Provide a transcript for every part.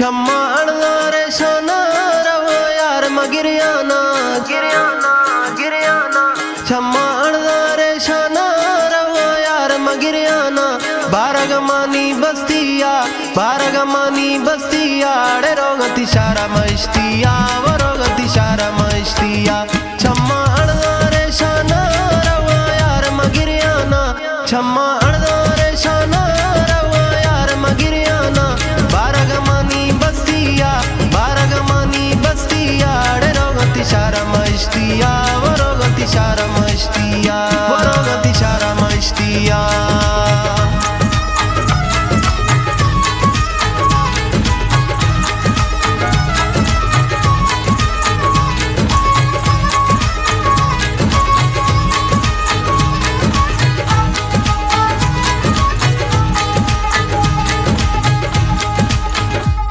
छम्मा रे शाना रवो यार मगिरियाना गिरियाना गिरियाना छम्मा रे शाना रवो यार मगिरियाना बारगमानी बस्तिया अड़े रोगती शारा मस्तिया वो रोगती शारा मस्तिया छम्मा रे शाना रवो यार मगिरियाना छम्मा रे शाना रवो यार मगिरियाना बारगमानी बस्तिया अड़े रोगती शारा मस्तिया वो रोगती शारा मस्तिया वो रोगती शारा मस्तिया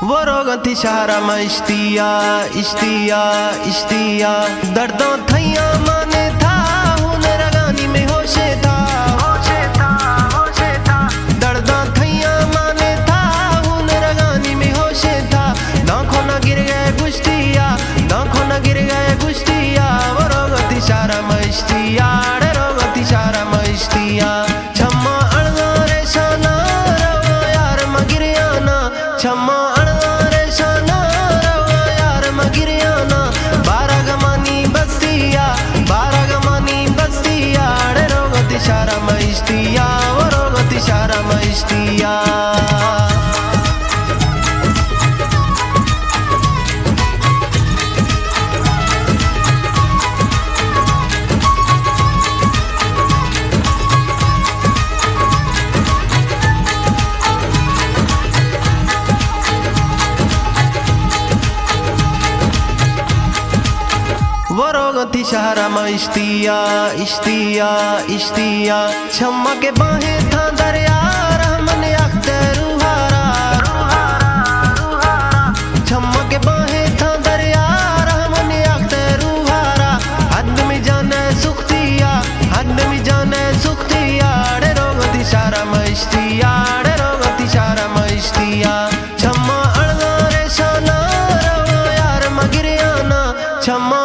वो रोगती शारा मस्तिया इश्तिया दर्दों थैया माने था हुने रगानी में होशे था दर्दों थैया माने था हुने रगानी में होशे था दांखों न गिर गए गुश्तिया वो रोगती शारा मस्तिया रे रोगती शारा मस्तिया छम्मा रे शाना रवो यार मगिरियाना छम्मा शारा मस्तिया वो रोगती शारा मस्तिया वो रोगती शारा मस्तिया इश्तिया छम्मा के बाहें था दरिया रहमन अख्ते रुहारा छम्मा के बाहें था दरिया रहमन अख्ते रुहारा हद में जाने सुख्तिया अड़े रोगती शारा मस्तिया अड़े रोगती शारा मस्तिया छम्मा रे शाना रवो यार मगिरियाना छम्मा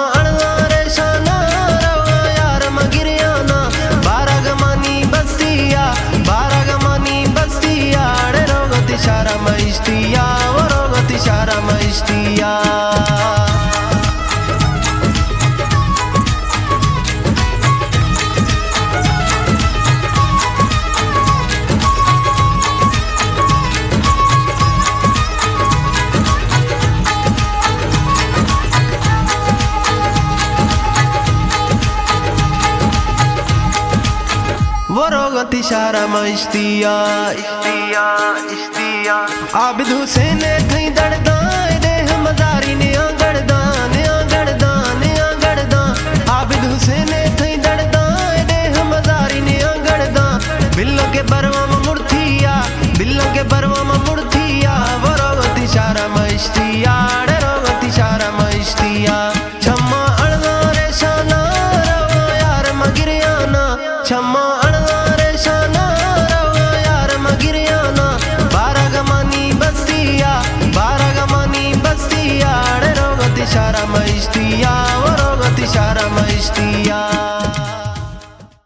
शारा मस्तिया वो रोगती शारा मस्तिया वो रोगती शारा मस्तिया आबिद हुसैन थई दड़दा देह मजारी ने आगड़दा आबिद हुसैन थई दड़दा देह मजारी ने आगड़दा बिल्लों के बरवा में मुड़थिया वो रोगती शारा मस्तिया रे रोगती शारा मस्तिया छम्मा रे शाना रवो यार मगिरियाना छम्मा शारा मस्तिया वो रोगती शारा मस्तिया।